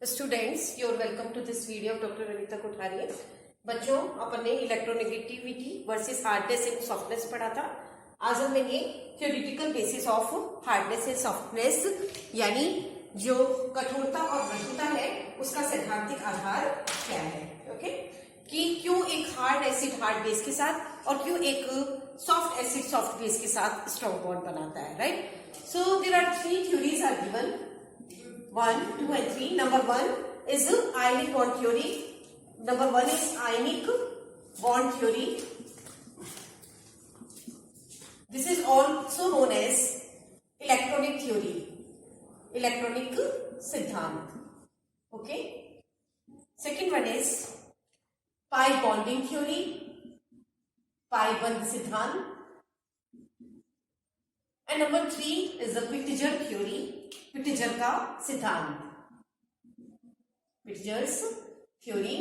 Students, you're welcome to this video of doctor Anita Kothari. बच्चों, अपन ने electronegativity versus hardness and softness पढ़ा था। आज हम लेंगे theoretical basis of hardness and softness, यानी जो कठोरता और मृदुता है उसका सैद्धांतिक आधार क्या है। ओके, कि क्यों एक हार्ड एसिड हार्ड बेस के साथ और क्यों एक सॉफ्ट एसिड सॉफ्ट बेस के साथ स्ट्रॉन्ग बॉन्ड बनाता है, right. So there are three theories are given, 1, 2 and 3. Number 1 is ionic bond theory. Number 1 is ionic bond theory. This is also known as electronic theory, electronic सिद्धांत. Okay. Second one is pi bonding theory, pi बंध सिद्धांत. And number 3 is the Pittiger theory, Pitzer का सिद्धांत, Pitzer's theory.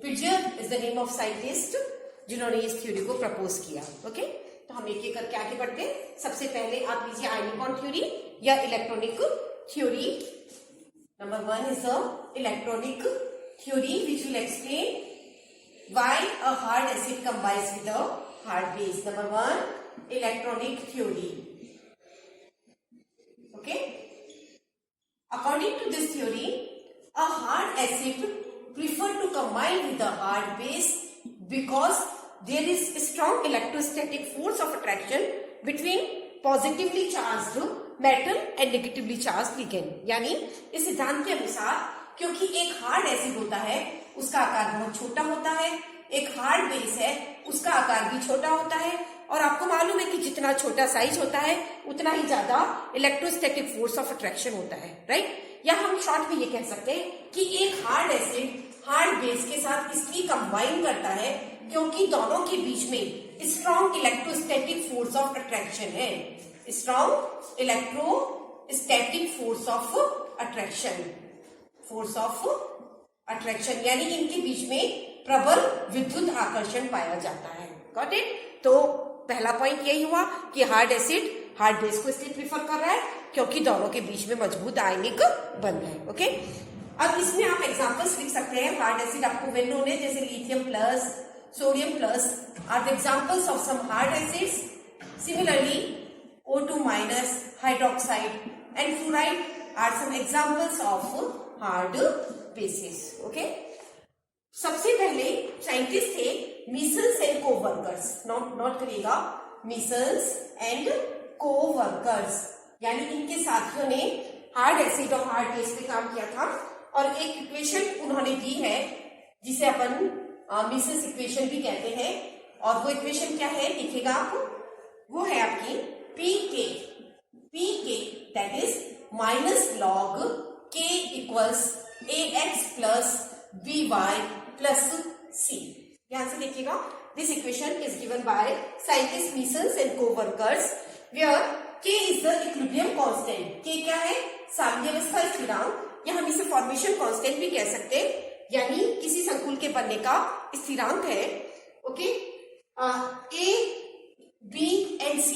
Pitzer is the name of scientist जिन्होंने इस theory को propose किया. Okay, तो हम एक एक करके आगे बढ़ते हैं. सबसे पहले आप लीजिए आयनिक बॉन्ड थ्योरी या electronic theory. Number 1 is the electronic theory which will explain why a hard acid combines with a hard base. Number 1 electronic theory. Okay, according to this theory, a hard acid prefer to combine with a hard base because there is a strong electrostatic force of attraction between positively charged metal and negatively charged ligand. यानी इस सिद्धांत के अनुसार क्योंकि एक hard acid होता है उसका आकार बहुत छोटा होता है, एक हार्ड बेस है उसका आकार भी छोटा होता है, और आपको मालूम है कि जितना छोटा साइज होता है उतना ही ज्यादा इलेक्ट्रोस्टैटिक फोर्स ऑफ अट्रैक्शन होता है, राइट. या हम शॉर्ट में ये कह सकते हैं कि एक हार्ड एसिड हार्ड बेस के साथ इसलिए कंबाइन करता है क्योंकि दोनों के बीच में strong electrostatic force of attraction है. Strong electrostatic force of attraction, force of attraction यानी इनके बीच में प्रबल विद्युत आकर्षण पाया जाता है. Got it. तो पहला पॉइंट यही हुआ कि हार्ड एसिड हार्ड बेस को इसलिए प्रीफर कर रहा है क्योंकि दोनों के बीच में मजबूत आयनिक बंध है. ओके, अब इसमें आप एग्जांपल्स लिख सकते हैं. हार्ड एसिड आपको वेल नोन है, जैसे lithium plus, sodium plus are the examples of some hard acids. Similarly O2 minus, hydroxide and fluoride are some examples of hard bases. Okay, सबसे पहले साइंटिस्ट थे मीसल्स एंड कोवर्कर्स. नोट करिएगा, मीसल्स and coworkers, यानी इनके साथियों ने हार्ड एसिड और हार्ड बेस पे काम किया था. और एक इक्वेशन उन्होंने दी है जिसे अपन मीसल्स इक्वेशन भी कहते हैं. और वो इक्वेशन क्या है लिखिएगा आप, वो है आपकी p K that is minus log K equals ax plus by plus c. ध्यान से देखिएगा. This equation is given by scientist मीसल्स and coworkers where k is the equilibrium constant. k क्या है? साम्यावस्था स्थिरांक, या हम इसे फॉर्मेशन कांस्टेंट भी कह सकते हैं, यानी किसी संकुल के बनने का स्थिरांक है. Okay, a b and c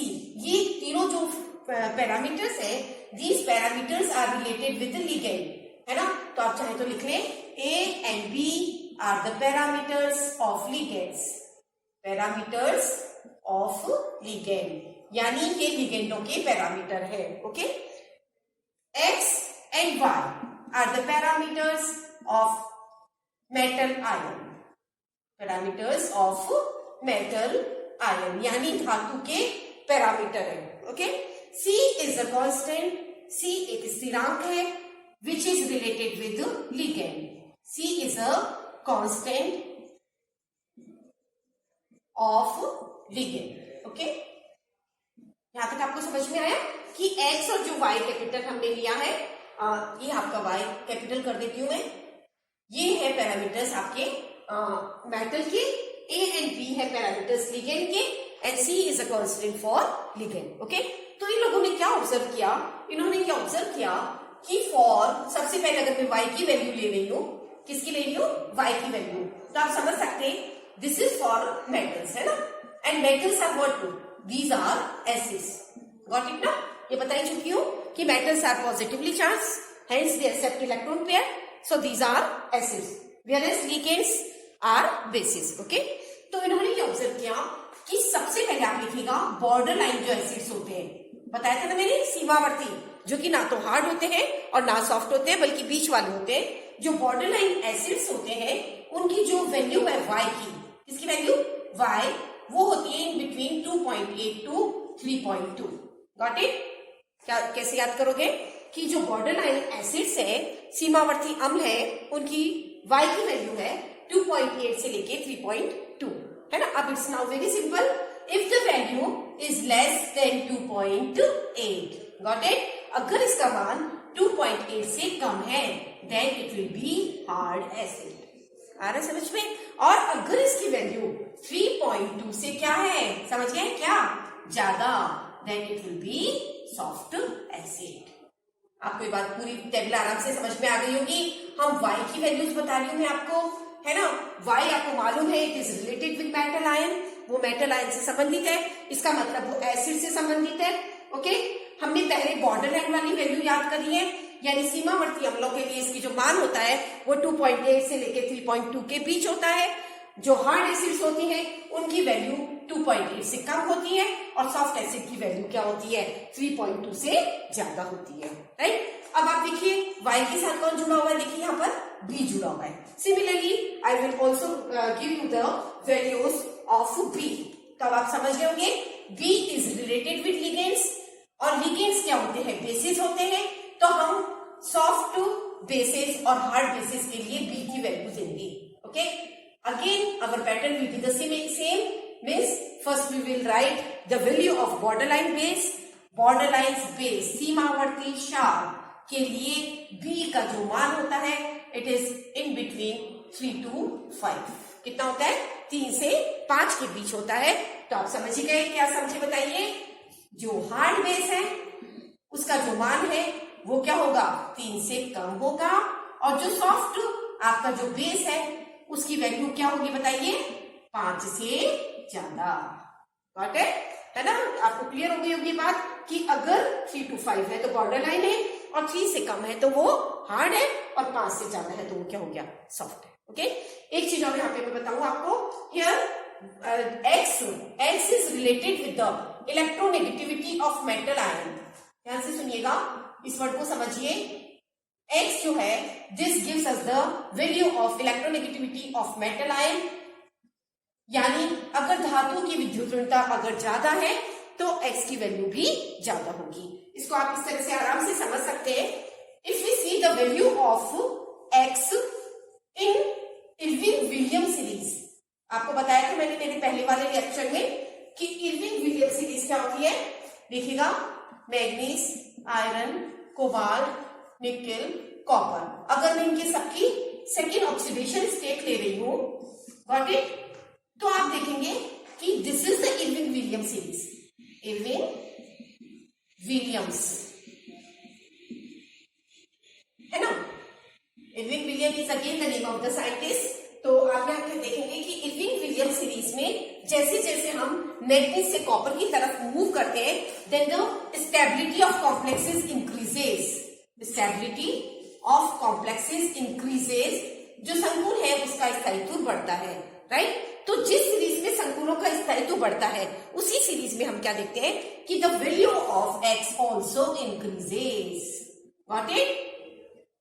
ये तीनों जो पैरामीटर्स हैं, these parameters are related with the ligand, है ना. तो आप चाहे तो लिख लें A and B are the parameters of ligands. Parameters of ligand, यानी ये लिगेंडों के पैरामीटर है. Okay, X and Y are the parameters of metal ion. Parameters of metal ion, यानी धातु के पैरामीटर है. Okay, C is a constant. C एक स्थिरांक है which is related with ligand. C is a constant of ligand. Okay? यहां तक आपको समझ में आया कि X और जो Y कैपिटल हमने लिया है, ये आपका Y कैपिटल कर देती हूं मैं. ये है पैरामीटर्स आपके मेटल के. A एंड B है पैरामीटर्स लिगेंड के, and C is a constant for ligand. Okay, तो इन लोगों ने क्या ऑब्जर्व किया? इन्होंने क्या ऑब्जर्व किया कि फॉर, सबसे पहले अगर मैं Y की वैल्यू ले रही हूं, किसकी ले रही हूं? Y की वैल्यू. तो आप समझ सकते हैं दिस इज फॉर मेटल्स, है ना. And metals are what? These are acids. Got it ना. ये बता ही चुकी हूं कि metals are positively charge hence they accept electron pair, so these are acids, whereas ligands are bases. Okay, तो इन्होंने ये ऑब्जर्व किया कि सबसे पहले आप लिखिएगा बॉर्डर लाइन जो एसिड्स होते हैं, बताया था ना मैंने, सीमावर्ती, जो कि ना तो हार्ड होते हैं और ना सॉफ्ट होते हैं बल्कि बीच वाले होते हैं। जो बॉर्डर लाइन एसिड्स होते हैं उनकी जो वैल्यू है y की, इसकी वैल्यू y, वो होती है in between 2.8 to 3.2। Got it? क्या कैसे याद करोगे कि जो बॉर्डर लाइन एसिड्स है, सीमावर्ती अम्ल है, उनकी y की वैल्यू है 2.8 से लेके 3.2, है ना। अब it's now very simple, if the value is less than 2.8, got it, अगर इसका मान 2.8 से कम है then it will be hard acid. आ रहा है समझ में? और अगर इसकी वैल्यू 3.2 से क्या है, समझ गए क्या, ज्यादा, then it will be soft acid. आपको ये बात पूरी टेबल आराम से समझ में आ गई होगी। हम y की वैल्यूज बता रही हूँ मैं आपको, है ना। y आपको मालूम है it is related with metal ion, वो मेटल आयन से संबंधित है, इसका मतलब वो एसिड से संबंधित है। ओके, हमने पहले बॉर्डर लाइन वाली वैल्यू याद करी है, यानी सीमावर्ती अम्लों के लिए इसकी जो मान होता है वो 2.8 से लेके 3.2 के बीच होता है। जो हार्ड एसिड्स होती हैं उनकी वैल्यू 2.8 से कम होती है और सॉफ्ट एसिड की वैल्यू क्या होती है, 3.2 से ज्यादा होती है, राइट। अब आप देखिए y के साथ कौन जुड़ा हुआ है, देखिए यहाँ पर B जुड़ा हुआ है। Similarly I will also give you the values of B। तो अब आप समझ गए होंगे B is related with ligands, और लिगेंड्स क्या होते हैं, बेसिस होते हैं। तो हम सॉफ्ट बेसिस और हार्ड बेसिस के लिए B की वैल्यू देंगे। Okay, again our pattern will be the same, means first we will write the value of borderline base, borderline base सीमावर्ती क्षार के लिए B का जो मान होता है it is in between 3 to 5। कितना होता है, 3 से 5 के बीच होता है। तो आप समझ ही गए, क्या समझे बताइए। जो हार्ड बेस है उसका जो मान है वो क्या होगा, 3 से कम होगा, और जो सॉफ्ट आपका जो बेस है उसकी वैल्यू क्या होगी बताइए, 5 से ज्यादा। Got it? है ना, आपको क्लियर हो गई होगी बात कि अगर 3 to 5 है तो बॉर्डर लाइन है, और 3 से कम है तो वो हार्ड है, और 5 से ज्यादा है तो वो क्या हो गया, सॉफ्ट है। ओके, एक चीज और यहाँ पे मैं बताऊं आपको, here X is related with the electronegativity of metal ion. ध्यान से सुनिएगा, इस वर्ड को समझिए। X जो है, this gives us the value of electronegativity of metal ion, यानी अगर धातु की विद्युत ऋणता अगर ज्यादा है तो X की वैल्यू भी ज्यादा होगी। इसको आप इस तरह से आराम से समझ सकते हैं। If we see the value of X in Irving William series, आपको बताया था मैंने मेरे पहले वाले लेक्चर में कि इरविन विलियम सीरीज क्या होती है। देखिएगा, manganese, iron, cobalt, nickel, copper, अगर मैं इनके सबकी सेकेंड ऑक्सीडेशन स्टेट ले रही हूं, गॉट इट, तो आप देखेंगे कि this is the Irwin William series, Irwin Williams, है ना। Irwin William is again the name of the scientist. तो आप यहाँ पे देखेंगे कि इरविन विलियम सीरीज में जैसे जैसे हम मैग्नीज से कॉपर की तरफ मूव करते हैं, then the stability of complexes increases, stability of complexes increases, जो संकुल है उसका स्थायित्व बढ़ता है, राइट। तो जिस सीरीज में संकुलों का स्थायित्व बढ़ता है उसी सीरीज में हम क्या देखते हैं कि the value of X also increases. Got it?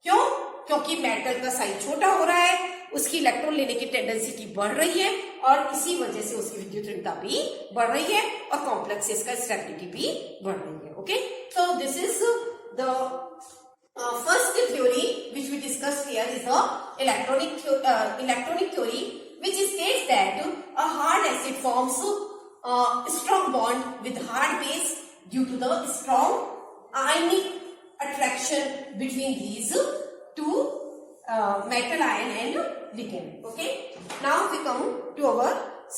क्यों? क्योंकि मेटल का साइज छोटा हो रहा है, उसकी इलेक्ट्रॉन लेने की टेंडेंसिटी बढ़ रही है, और इसी वजह से उसकी विद्युत ऋणता भी बढ़ रही है, और कॉम्प्लेक्सेस का स्टेबिलिटी भी बढ़ रही है। Okay, so this is the first theory which we discussed here is the electronic theory, which states that a hard acid forms a strong bond with hard base due to the strong ionic attraction between these two metal ion and ligand. Okay, now we come to our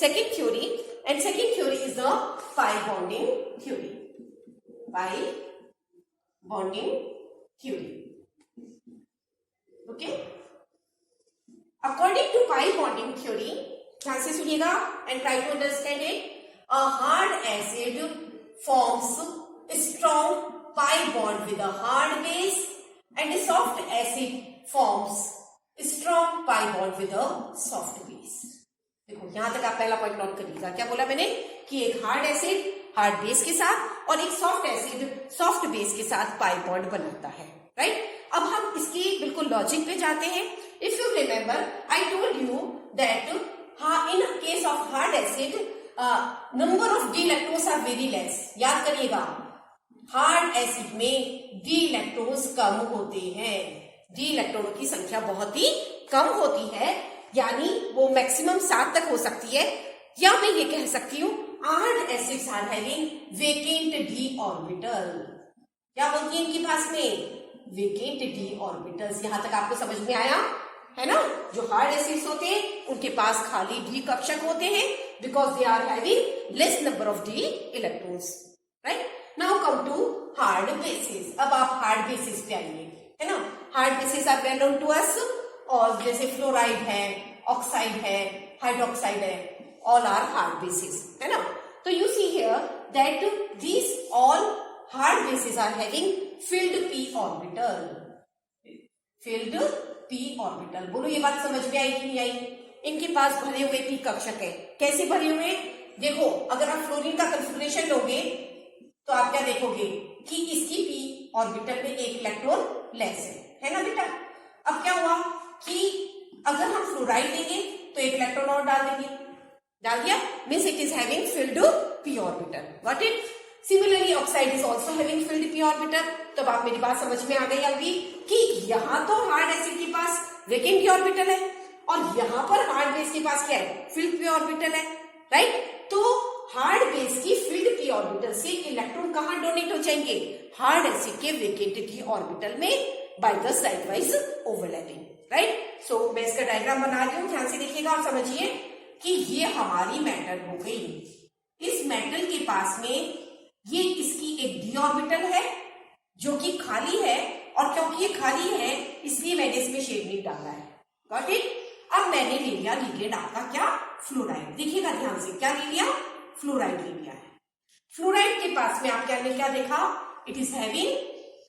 second theory, and second theory is the pi bonding theory. Pi bonding theory. Okay, according to pi bonding theory, ध्यान से सुनिएगा and try to understand it. A hard acid forms a strong pi bond with a hard base and a soft acid forms strong pi bond with a soft base. देखो यहां तक आप पहला point note करिएगा, क्या बोला मैंने कि एक हार्ड एसिड हार्ड बेस के साथ और एक सॉफ्ट एसिड सॉफ्ट बेस के साथ पाई बॉन्ड बनाता है, राइट। अब हम इसकी बिल्कुल लॉजिक पे जाते हैं। If you remember I told you that in case of hard acid number of d electrons are very less. याद करिएगा, हार्ड एसिड में डी इलेक्ट्रॉन्स कम होते हैं, डी इलेक्ट्रॉनों की संख्या बहुत ही कम होती है, यानी वो मैक्सिमम 7 तक हो सकती है। या मैं ये कह सकती हूँ hard acids are having vacant d orbital. क्या होती है इनके पास में? Vacant d orbitals. यहां तक आपको समझ में आया है ना? जो हार्ड एसिड्स होते हैं उनके पास खाली डी कक्षक होते हैं because they are having less number of d electrons, right. Now come to hard bases. अब आप हार्ड बेसिस पे आइए, है ना। Hard bases are well known to us, और जैसे फ्लोराइड है, ऑक्साइड है, हाइड्रोक्साइड है, all are hard bases, है ना। तो you see here that these all hard bases are having filled p orbital, filled p orbital। बोलो ये बात समझ में आई कि नहीं आई? इनके पास भरे हुए p कक्षक है। कैसे भरे हुए? देखो अगर आप फ्लोरीन का कंफिगरेशन लोगे तो आप क्या देखोगे कि इसकी p ऑर्बिटल में एक इलेक्ट्रॉन लेस है ना बेटा। अब क्या हुआ कि अगर हम फ्लोराइड लेंगे तो एक इलेक्ट्रॉन और डाल देंगे, डाल दिया, means it is having field p orbital, got it. Similarly oxide is also having field p orbital. तो अब आप मेरी बात समझ में आ गई अभी कि यहाँ तो हार्ड एसिड के पास वेकेंट p ऑर्बिटल है और यहाँ पर हार्ड बेस के पास क्या है? फिल्ड p ऑर्बिटल है, राइट। तो हार्ड बेस की फिल्ड p ऑर्बिटल से इलेक्ट्रॉन कहाँ डोनेट हो जाएंगे? हार्ड एसिड के वेकेंट d ऑर्बिटल में by the side wise overlapping, right. So मैं इसका डायग्राम बना रही हूँ, ध्यान से देखिएगा और समझिए कि ये हमारी मेटल हो गई। इस मेटल के पास में ये इसकी एक डी ऑर्बिटल है जो कि खाली है, और क्योंकि ये खाली है इसलिए मैंने इसमें शेड नहीं डाला है, गॉट इट। अब मैंने ले लिया लिगेंड आपका क्या? फ्लोराइड। देखिएगा ध्यान से, क्या ले लिया? फ्लोराइड ले लिया है। फ्लोराइड के पास में आपके अंदर क्या देखा? It is having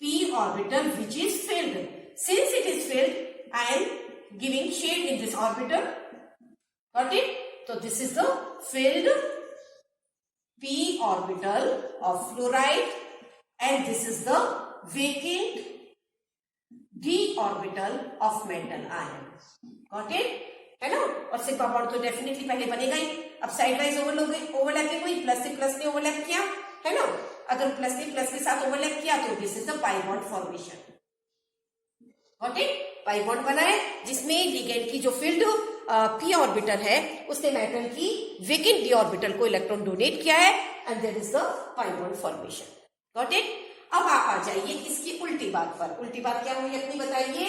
p orbital which is filled. Since it is filled I am giving shade in this orbital, got it? So this is the filled p orbital of fluoride and this is the vacant d orbital of metal ion, got it? है ना। और sigma bond तो definitely पहले बनेगा ही। अब side wise overlapping हुई, plus से plus ने ओवरलैप किया, है ना। अगर प्लस ने प्लस के साथ ओवरलैप किया तो this is the pi bond formation, got it. Pi bond बना है जिसमें लिगेंड की जो फील्ड p ऑर्बिटल है उसने मेटल की वेकेंट d ऑर्बिटल को इलेक्ट्रॉन डोनेट किया है and there is the pi bond formation, got it. अब आप आ जाइए इसकी उल्टी बात पर। उल्टी बात क्या हुई अपनी बताइए।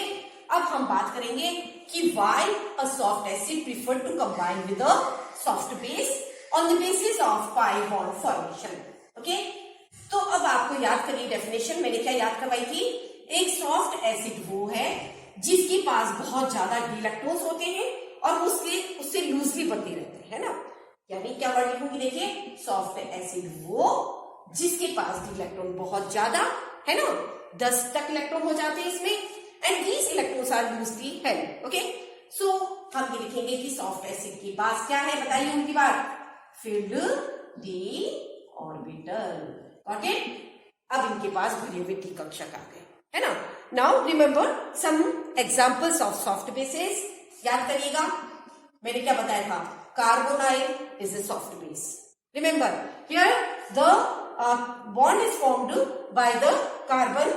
अब हम बात करेंगे कि why a soft acid prefer to combine with a soft base on the basis of pi bond formation, okay. तो अब आपको याद करिए डेफिनेशन मैंने क्या याद करवाई थी। एक सॉफ्ट एसिड वो है जिसके पास बहुत ज्यादा डी इलेक्ट्रॉन्स होते हैं और उससे लूजली बनते रहते हैं, है ना। यानी क्या वर्ड लिखूंगी देखिए, सॉफ्ट एसिड वो जिसके पास डी इलेक्ट्रॉन बहुत ज्यादा है ना, 10 तक इलेक्ट्रॉन हो जाते हैं इसमें, and these electrons are loosely held, okay. So हम ये लिखेंगे कि सॉफ्ट एसिड के पास क्या है बताइए उनकी बात, field D orbital, got it. अब इनके पास भरे हुए डी कक्षक आ गए, है ना। Now remember some examples of soft bases. याद करिएगा मैंने क्या बताया था, carbonyl is a soft base. Remember here the bond is formed by the carbon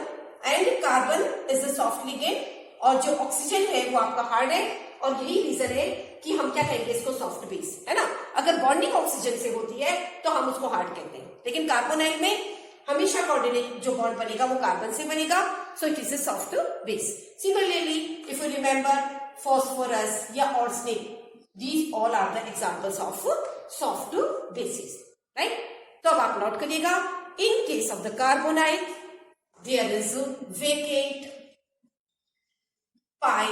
and carbon is a soft ligand, और जो ऑक्सीजन है वो आपका हार्ड है, और यही रीजन है कि हम क्या कहेंगे इसको सॉफ्ट बेस, है ना। अगर बॉन्डिंग ऑक्सीजन से होती है तो हम उसको हार्ड कहते हैं, लेकिन कार्बोनाइल में हमेशा कोऑर्डिनेट जो बॉन्ड बनेगा वो कार्बन से बनेगा, so it is a soft base. Similarly if you remember phosphorus या arsenic, these all are the examples of soft bases, right? तो अब आप नोट करिएगा, in case of the carbonyl there is vacant pi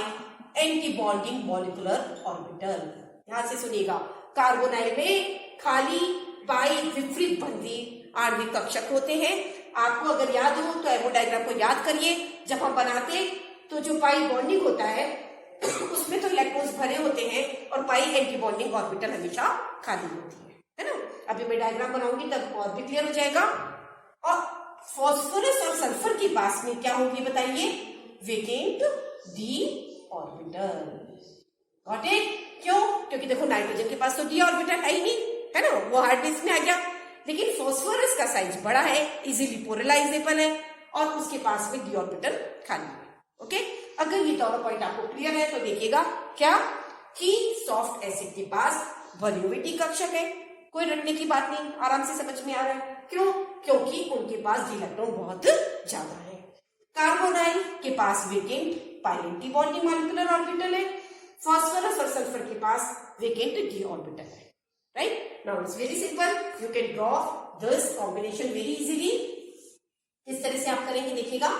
anti-bonding molecular orbital। ध्यान से सुनिएगा, carbonyl में खाली पाई विपरीत बंधी आणविक कक्षक होते हैं, आपको अगर याद हो तो एरो डायग्राम को याद करिए। जब हम बनाते तो जो पाई बॉन्डिंग होता है उसमें तो इलेक्ट्रॉन्स भरे होते हैं और पाई एंटी बॉन्डिंग ऑर्बिटल हमेशा खाली होती है ना। अभी मैं डायग्राम बनाऊंगी तब और भी क्लियर हो जाएगा। और फास्फोरस और सल्फर के पास में क्या होगी बताइए, vacant d orbital. Got it? क्यों? क्योंकि देखो नाइट्रोजन के पास तो डी ऑर्बिटल है ही नहीं, है ना, वो हार्ड बेस में आ गया। लेकिन फास्फोरस का साइज बड़ा है, इजीली पोलराइजेबल है और उसके पास में डी ऑर्बिटल खाली है। ओके, अगर ये दोनों पॉइंट आपको क्लियर है तो देखिएगा क्या कि सॉफ्ट एसिड के पास वरीयविटी कक्षक है, कोई रटने की बात नहीं, आराम से समझ में आ रहा है। क्यों? क्योंकि उनके पास इलेक्ट्रॉन बहुत ज्यादा है। कार्बोनाइल के पास vacant pi anti bonding molecular orbital है, फास्फोरस और सल्फर के पास वेकेंट डी ऑर्बिटल है। Right, now it's very simple, you can draw this combination very easily. इस तरह से आप करेंगे, देखिएगा।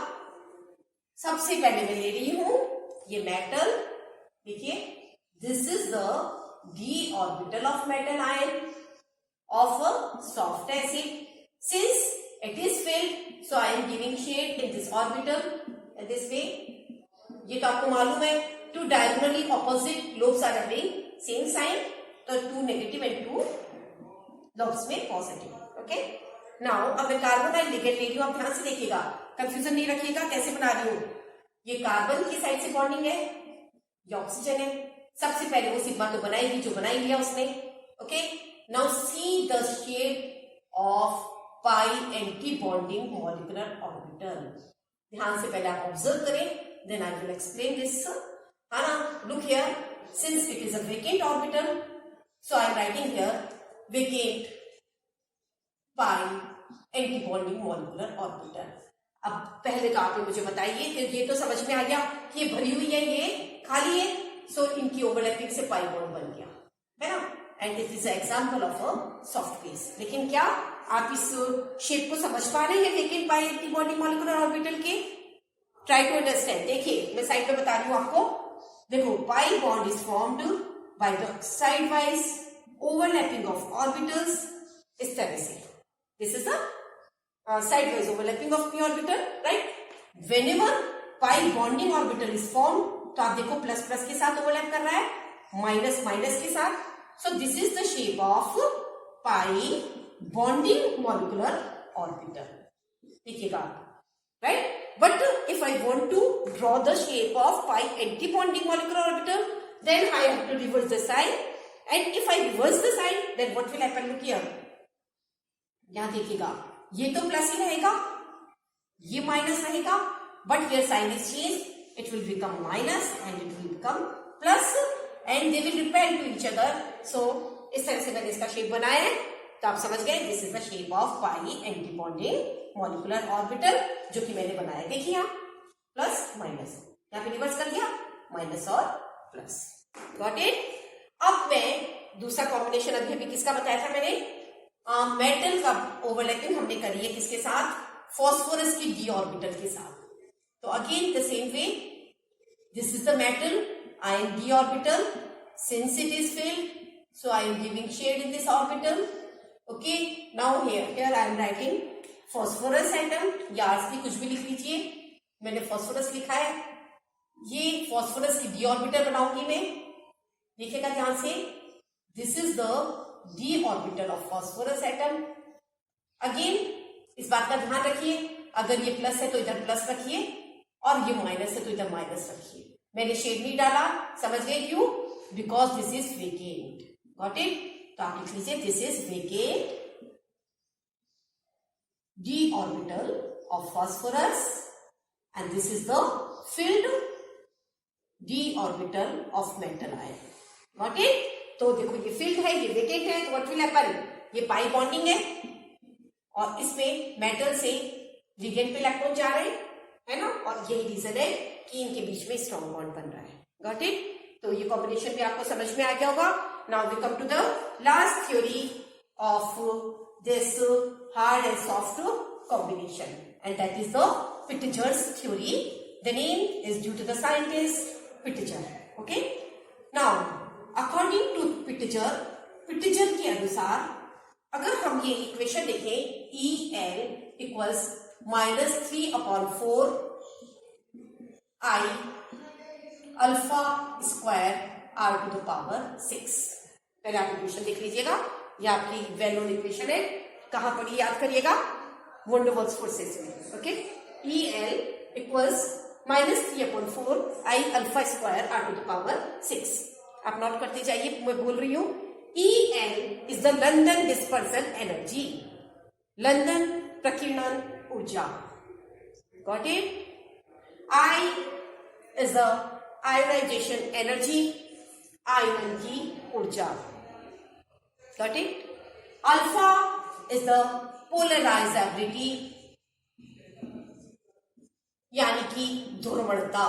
सबसे पहले मैं ले रही हूं ये मेटल, देखिए this is the D orbital of metal ion of a soft acid. Since it is filled, so I am giving shade in this orbital in this way. ये तो आपको मालूम है, two diagonally opposite lobes are having same sign, तो two negative and two lobes में positive. Okay? Now अब मैं carbonyl ligand ले रही हूँ, आप ध्यान से देखिएगा, कंफ्यूजन नहीं रखिएगा कैसे बना रही हूँ। ये कार्बन की साइड से बॉन्डिंग है, ये ऑक्सीजन है। सबसे पहले वो सिग्मा तो बनाएगी जो बना ही लिया उसने। Okay, now see the shape of pi anti-bonding molecular orbital. ध्यान से पहले आप ऑब्जर्व करें, then I will explain this. है ना? Look here, since it is a vacant orbital, so I am writing here vacant pi anti-bonding molecular orbital. अब पहले तो आप मुझे बताइए कि ये तो समझ में आ गया कि ये भरी हुई है, ये खाली है, सो इनकी ओवरलैपिंग से पाई बॉन्ड बन गया, है ना। And this is example of a soft base. लेकिन क्या आप इस शेप को समझ पा रहे हैं vacant pi anti bonding molecular orbital के? Try to understand. देखिए मैं साइड पे बता रही हूँ आपको, देखो pi bond is formed by the side wise overlapping of orbitals, इस तरह से। This is the side wise overlapping of p orbital, right. Whenever pi bonding orbital is formed, तो आप देखो प्लस प्लस के साथ ओवरलैप कर रहा है, माइनस माइनस के साथ। So this is the shape of pi bonding molecular orbital. देखिएगा, right? But if I want to draw the shape of pi anti-bonding molecular orbital, then I have to reverse the sign. And if I reverse the sign, then what will happen? Look here. यहाँ देखिएगा, ये तो plus ही रहेगा, ये minus रहेगा, but here sign is changed. It will become minus and it will become plus. And they will repel to each other. So इस तरह से मैंने इसका शेप बनाया है, तो आप समझ गए this is the shape of pi anti bonding molecular orbital जो कि मैंने बनाया। देखिए यहाँ प्लस माइनस, यहाँ पे रिवर्स कर दिया, माइनस और प्लस। Got it? अब मैं दूसरा कॉम्बिनेशन अभी किसका बताया था मैंने, मेटल का ओवरलैपिंग हमने करी है किसके साथ, फॉस्फोरस की डी ऑर्बिटल के साथ। तो again the same way, this is the metal ion d orbital, since it is filled, so I am giving shade in this orbital. Okay, now here I am writing phosphorus atom, या भी कुछ भी लिख लीजिए, मैंने phosphorus लिखा है, ये phosphorus की d orbital बनाऊंगी मैं। देखिएगा ध्यान से, this is the d orbital of phosphorus atom. Again इस बात का ध्यान रखिए, अगर ये प्लस है तो इधर प्लस रखिए और ये माइनस है तो इधर माइनस रखिए। मैंने शेड नहीं डाला, समझ गए क्यों? Because this is vacant. Got it? तो आप लिख लीजिए this is vacant d orbital of phosphorus and this is the field D orbital of metal ion. Got it? तो देखो ये फिल्ड है, ये वेकेंट है, तो व्हाट विल हैपन, ये पाई बॉन्डिंग है और इसमें मेटल से लिगेंड पे इलेक्ट्रॉन जा रहे हैं, है ना, और यही रीजन है कि इनके बीच में स्ट्रॉन्ग बॉन्ड बन रहा है। Got it? तो ये कॉम्बिनेशन भी आपको समझ में आ गया होगा। Now we come to the last theory of this hard and soft combination and that is the Pitzer's theory. The name is due to the scientist Pitzer. Okay, now according to Pitzer के अनुसार अगर हम ये equation देखें, E L equals -3/4 I alpha square r⁻⁶। पहले आप equation देख लीजिएगा, ये आपकी वेल नोन इक्वेशन है। कहां पर याद करिएगा, वोन डर वाल्स फोर्सेस में। Okay, EL equals -3/4 I alpha square r⁻⁶। आप नोट करते जाइए, मैं बोल रही हूं EL is the London dispersion energy, London प्रकीर्णन ऊर्जा। Got it? I is the ionisation energy, ion की ऊर्जा। Got it? Alpha is the polarisability, यानी कि ध्रुवणता।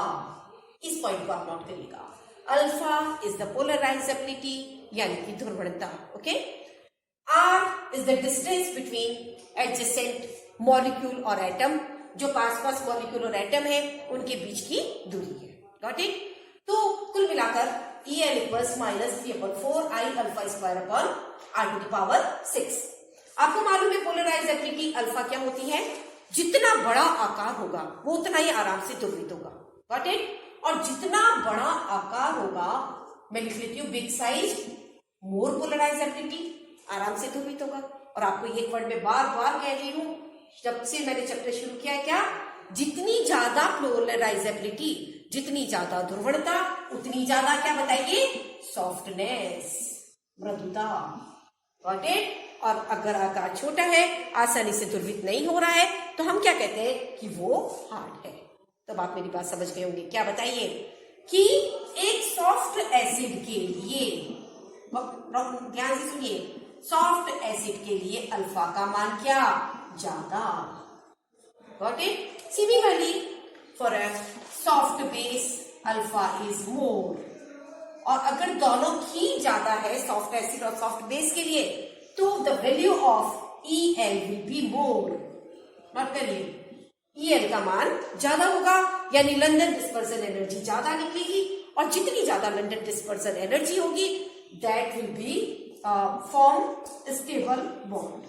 इस पॉइंट को आप नोट करिएगा, अल्फा इज द पोलराइजेबिलिटी यानी कि ध्रुवणता। Okay, r is the distance between adjacent molecule और एटम, जो पास पास मॉलिक्यूल और एटम है उनके बीच की दूरी है। Got it? तो कुल मिलाकर EL equals -3/4 I alpha square upon r⁻⁶। आपको मालूम है पोलराइजेबिलिटी अल्फा क्या होती है, जितना बड़ा आकार होगा वो उतना ही आराम से ध्रुवित होगा। Got it? और जितना बड़ा आकार होगा, मैं लिख लेती हूँ बिग साइज मोर पोलराइजेबिलिटी, आराम से ध्रुवित होगा। और आपको ये वर्ड में बार बार कह रही हूं, जब से मैंने चैप्टर शुरू किया है, क्या, जितनी ज्यादा पोलराइजेबिलिटी, जितनी ज्यादा ध्रुवणता, उतनी ज्यादा क्या बताइए, सॉफ्टनेस, मृदुता। Got it? और अगर आकार छोटा है, आसानी से ध्रुवित नहीं हो रहा है, तो हम क्या कहते हैं कि वो हार्ड है। तब आप मेरी बात समझ गए होंगे। क्या बताइए कि एक सॉफ्ट एसिड के लिए, ध्यान से सुनिए, सॉफ्ट एसिड के लिए अल्फा का मान क्या, ज्यादा। Got it? Similarly for a soft base alpha is more. और अगर दोनों ही ज्यादा है, सॉफ्ट एसिड और सॉफ्ट बेस के लिए, तो the value of EL will be more. Note करिए, EL का मान ज्यादा होगा, यानी लंदन डिस्पर्सन एनर्जी ज्यादा निकलेगी। और जितनी ज्यादा लंदन डिस्पर्सन एनर्जी होगी, that will be form stable bond.